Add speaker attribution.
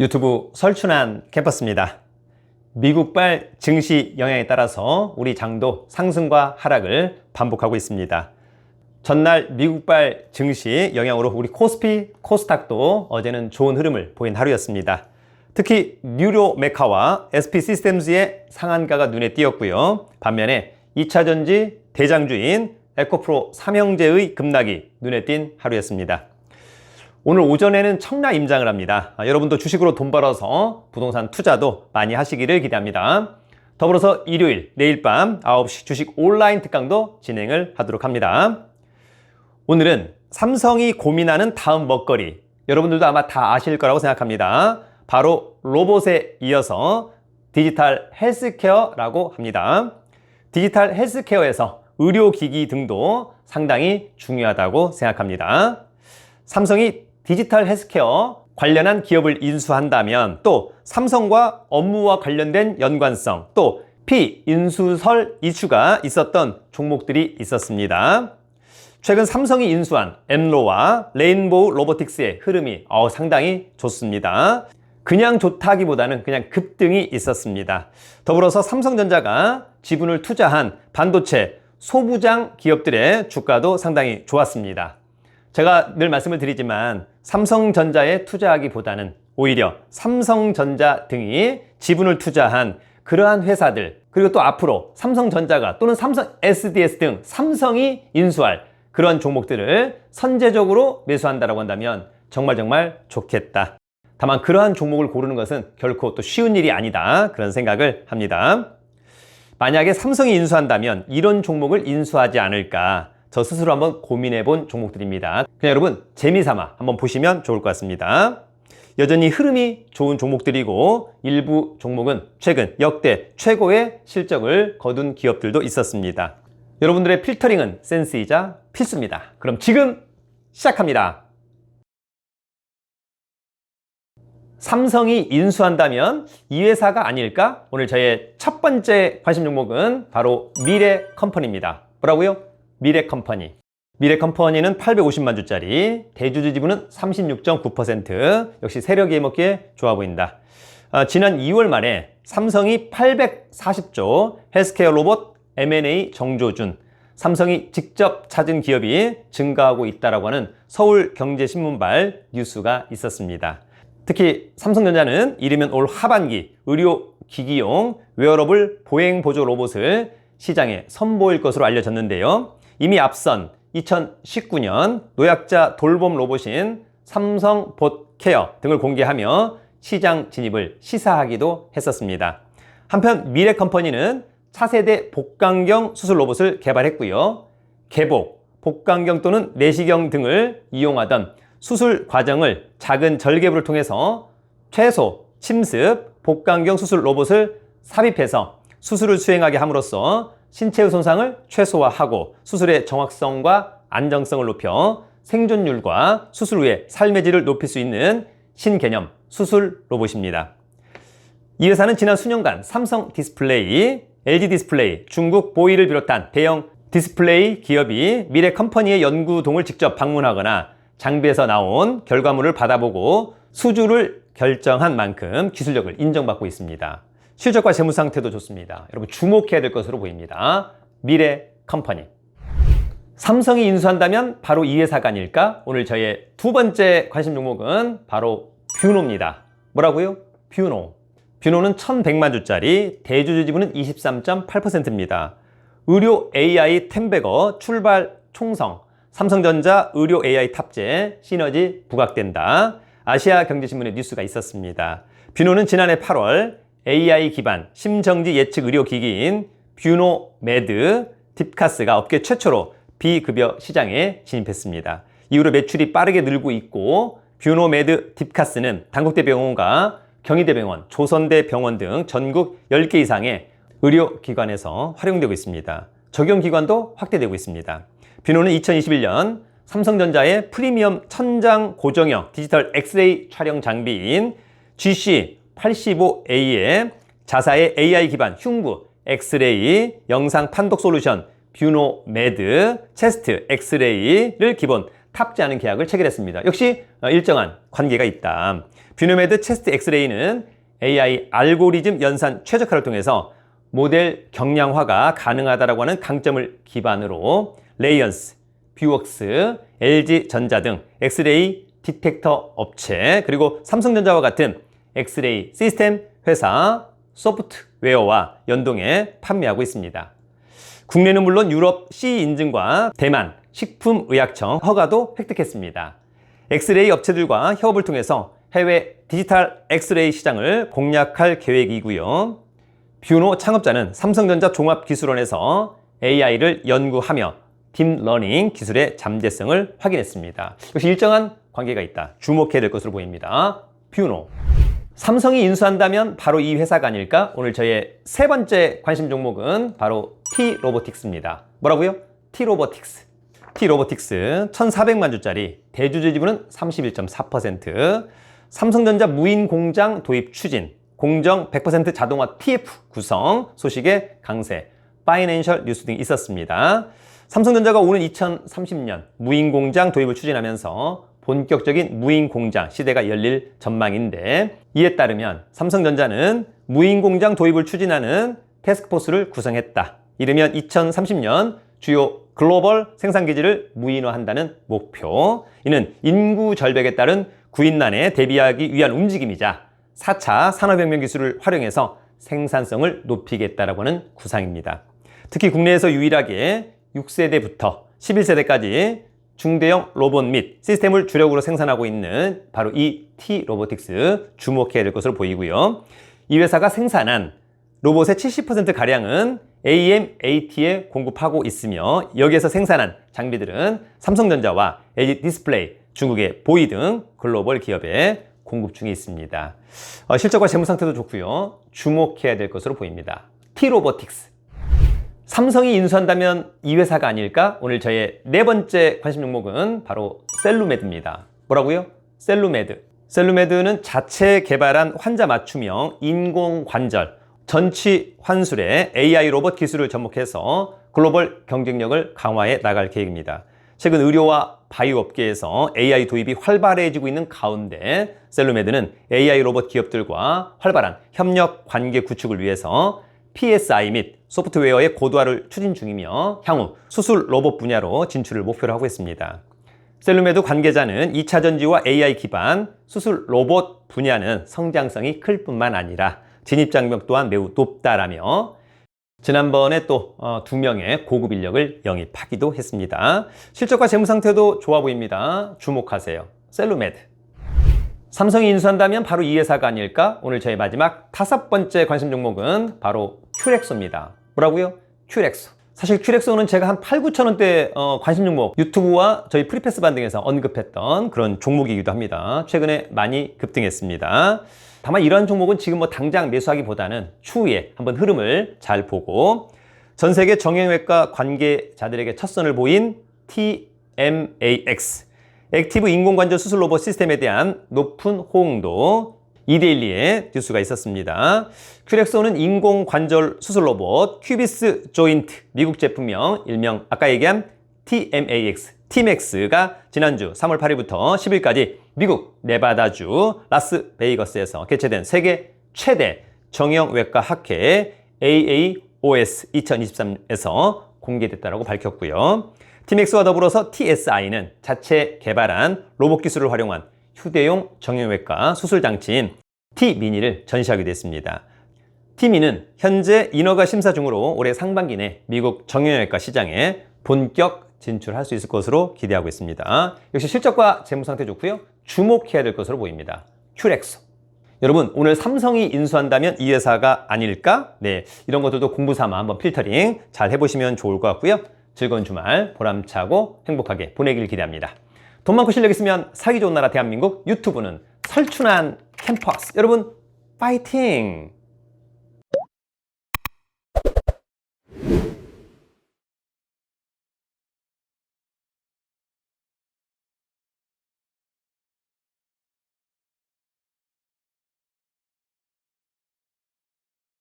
Speaker 1: 유튜브 설춘한 캠퍼스입니다. 미국발 증시 영향에 따라서 우리 장도 상승과 하락을 반복하고 있습니다. 전날 미국발 증시 영향으로 우리 코스피, 코스닥도 어제는 좋은 흐름을 보인 하루였습니다. 특히 뉴로 메카와 SP 시스템즈의 상한가가 눈에 띄었고요. 반면에 2차전지 대장주인 에코프로 삼형제의 급락이 눈에 띈 하루였습니다. 오늘 오전에는 청라 임장을 합니다. 여러분도 주식으로 돈 벌어서 부동산 투자도 많이 하시기를 기대합니다. 더불어서 일요일 내일 밤 9시 주식 온라인 특강도 진행을 하도록 합니다. 오늘은 삼성이 고민하는 다음 먹거리, 여러분들도 아마 다 아실 거라고 생각합니다. 바로 로봇에 이어서 디지털 헬스케어라고 합니다. 디지털 헬스케어에서 의료기기 등도 상당히 중요하다고 생각합니다. 삼성이 디지털 헬스케어 관련한 기업을 인수한다면 또 삼성과 업무와 관련된 연관성, 또 피인수설 이슈가 있었던 종목들이 있었습니다. 최근 삼성이 인수한 엠로와 레인보우 로보틱스의 흐름이 상당히 좋습니다. 그냥 좋다기보다는 그냥 급등이 있었습니다. 더불어서 삼성전자가 지분을 투자한 반도체 소부장 기업들의 주가도 상당히 좋았습니다. 제가 늘 말씀을 드리지만 삼성전자에 투자하기보다는 오히려 삼성전자 등이 지분을 투자한 그러한 회사들, 그리고 또 앞으로 삼성전자가 또는 삼성 SDS 등 삼성이 인수할 그런 종목들을 선제적으로 매수한다고 한다면 정말 좋겠다. 다만 그러한 종목을 고르는 것은 결코 또 쉬운 일이 아니다, 그런 생각을 합니다. 만약에 삼성이 인수한다면 이런 종목을 인수하지 않을까, 저 스스로 한번 고민해 본 종목들입니다. 그냥 여러분 재미삼아 한번 보시면 좋을 것 같습니다. 여전히 흐름이 좋은 종목들이고 일부 종목은 최근 역대 최고의 실적을 거둔 기업들도 있었습니다. 여러분들의 필터링은 센스이자 필수입니다. 그럼 지금 시작합니다. 삼성이 인수한다면 이 회사가 아닐까? 오늘 저의 첫 번째 관심 종목은 바로 미래컴퍼니입니다. 뭐라고요? 미래컴퍼니. 미래컴퍼니는 850만 주짜리, 대주주 지분은 36.9%, 역시 세력이 해먹기에 좋아 보인다. 지난 2월 말에 삼성이 840조 헬스케어 로봇 M&A 정조준, 삼성이 직접 찾은 기업이 증가하고 있다고 하는 서울경제신문발 뉴스가 있었습니다. 특히 삼성전자는 이르면 올 하반기 의료기기용 웨어러블 보행보조 로봇을 시장에 선보일 것으로 알려졌는데요. 이미 앞선 2019년 노약자 돌봄 로봇인 삼성봇케어 등을 공개하며 시장 진입을 시사하기도 했었습니다. 한편 미래컴퍼니는 차세대 복강경 수술 로봇을 개발했고요. 개복, 복강경 또는 내시경 등을 이용하던 수술 과정을 작은 절개부를 통해서 최소, 침습, 복강경 수술 로봇을 삽입해서 수술을 수행하게 함으로써 신체의 손상을 최소화하고 수술의 정확성과 안정성을 높여 생존율과 수술 후의 삶의 질을 높일 수 있는 신개념 수술 로봇입니다. 이 회사는 지난 수년간 삼성 디스플레이, LG 디스플레이, 중국 보이를 비롯한 대형 디스플레이 기업이 미래컴퍼니의 연구동을 직접 방문하거나 장비에서 나온 결과물을 받아보고 수주를 결정한 만큼 기술력을 인정받고 있습니다. 실적과 재무 상태도 좋습니다. 여러분 주목해야 될 것으로 보입니다. 미래컴퍼니. 삼성이 인수한다면 바로 이 회사가 아닐까? 오늘 저의 두 번째 관심 종목은 바로 뷰노입니다. 뭐라고요? 뷰노. 뷰노는 1100만 주짜리, 대주주 지분은 23.8%입니다. 의료 AI 템베거 출발 총성, 삼성전자 의료 AI 탑재, 시너지 부각된다. 아시아 경제신문의 뉴스가 있었습니다. 뷰노는 지난해 8월 AI 기반 심정지 예측 의료기기인 뷰노메드 딥카스가 업계 최초로 비급여 시장에 진입했습니다. 이후로 매출이 빠르게 늘고 있고 뷰노메드 딥카스는 단국대병원과 경희대병원, 조선대병원 등 전국 10개 이상의 의료기관에서 활용되고 있습니다. 적용기관도 확대되고 있습니다. 뷰노는 2021년 삼성전자의 프리미엄 천장 고정형 디지털 엑스레이 촬영 장비인 GC85A의 자사의 AI 기반 흉부 엑스레이 영상 판독 솔루션 뷰노메드 체스트 엑스레이를 기본 탑재하는 계약을 체결했습니다. 역시 일정한 관계가 있다. 뷰노메드 체스트 엑스레이는 AI 알고리즘 연산 최적화를 통해서 모델 경량화가 가능하다고 하는 강점을 기반으로 레이언스, 뷰웍스, LG전자 등 엑스레이 디텍터 업체, 그리고 삼성전자와 같은 엑스레이 시스템 회사 소프트웨어와 연동해 판매하고 있습니다. 국내는 물론 유럽 CE 인증과 대만 식품의약청 허가도 획득했습니다. 엑스레이 업체들과 협업을 통해서 해외 디지털 엑스레이 시장을 공략할 계획이고요. 뷰노 창업자는 삼성전자 종합기술원에서 AI를 연구하며 딥러닝 기술의 잠재성을 확인했습니다. 역시 일정한 관계가 있다. 주목해야 될 것으로 보입니다. 뷰노. 삼성이 인수한다면 바로 이 회사가 아닐까? 오늘 저의 세 번째 관심 종목은 바로 T-로보틱스입니다. 뭐라고요? T-로보틱스. T-로보틱스 1,400만 주짜리, 대주주 지분은 31.4%, 삼성전자 무인 공장 도입 추진, 공정 100% 자동화 TF 구성 소식에 강세, 파이낸셜 뉴스 등이 있었습니다. 삼성전자가 오는 2030년 무인 공장 도입을 추진하면서 본격적인 무인 공장 시대가 열릴 전망인데, 이에 따르면 삼성전자는 무인 공장 도입을 추진하는 태스크포스를 구성했다. 이르면 2030년 주요 글로벌 생산기지를 무인화한다는 목표. 이는 인구 절벽에 따른 구인난에 대비하기 위한 움직임이자 4차 산업혁명 기술을 활용해서 생산성을 높이겠다라고 하는 구상입니다. 특히 국내에서 유일하게 6세대부터 11세대까지 중대형 로봇 및 시스템을 주력으로 생산하고 있는 바로 이 T-로보틱스 주목해야 될 것으로 보이고요. 이 회사가 생산한 로봇의 70%가량은 AMAT에 공급하고 있으며, 여기에서 생산한 장비들은 삼성전자와 LG 디스플레이, 중국의 보이 등 글로벌 기업에 공급 중에 있습니다. 실적과 재무 상태도 좋고요. 주목해야 될 것으로 보입니다. T-로보틱스. 삼성이 인수한다면 이 회사가 아닐까? 오늘 저의 네 번째 관심 종목은 바로 셀루메드입니다. 뭐라고요? 셀루메드. 셀루메드는 자체 개발한 환자 맞춤형 인공관절, 전치 환술의 AI 로봇 기술을 접목해서 글로벌 경쟁력을 강화해 나갈 계획입니다. 최근 의료와 바이오 업계에서 AI 도입이 활발해지고 있는 가운데 셀루메드는 AI 로봇 기업들과 활발한 협력 관계 구축을 위해서 PSI 및 소프트웨어의 고도화를 추진 중이며, 향후 수술 로봇 분야로 진출을 목표로 하고 있습니다. 셀루메드 관계자는 2차 전지와 AI 기반 수술 로봇 분야는 성장성이 클 뿐만 아니라 진입 장벽 또한 매우 높다라며, 지난번에 또 2명의 고급 인력을 영입하기도 했습니다. 실적과 재무 상태도 좋아 보입니다. 주목하세요. 셀루메드. 삼성이 인수한다면 바로 이 회사가 아닐까? 오늘 저의 마지막 5번째 관심 종목은 바로 큐렉소입니다. 뭐라고요? 큐렉소. 사실 큐렉소는 제가 한 8, 9천 원대 관심 종목 유튜브와 저희 프리패스 반등에서 언급했던 그런 종목이기도 합니다. 최근에 많이 급등했습니다. 다만 이러한 종목은 지금 뭐 당장 매수하기보다는 추후에 한번 흐름을 잘 보고, 전 세계 정형외과 관계자들에게 첫 선을 보인 TMAX, 액티브 인공관절 수술 로봇 시스템에 대한 높은 호응도 2대1의 뉴스가 있었습니다. 큐렉소는 인공관절 수술 로봇 큐비스 조인트 미국 제품명, 일명 아까 얘기한 TMAX, T-MAX가 지난주 3월 8일부터 10일까지 미국 네바다주 라스베이거스에서 개최된 세계 최대 정형외과 학회 AAOS 2023에서 공개됐다고 밝혔고요. T-MAX와 더불어서 TSI는 자체 개발한 로봇 기술을 활용한 휴대용 정형외과 수술 장치인 T-미니를 전시하기도 했습니다. T-미니는 현재 인허가 심사 중으로 올해 상반기 내 미국 정형외과 시장에 본격 진출할 수 있을 것으로 기대하고 있습니다. 역시 실적과 재무 상태 좋고요. 주목해야 될 것으로 보입니다. 큐렉소. 여러분, 오늘 삼성이 인수한다면 이 회사가 아닐까? 네, 이런 것들도 공부 삼아 한번 필터링 잘 해보시면 좋을 것 같고요. 즐거운 주말 보람차고 행복하게 보내길 기대합니다. 돈 많고 실력 있으면 살기 좋은 나라 대한민국, 유튜브는 설춘한 캠퍼스. 여러분, 파이팅!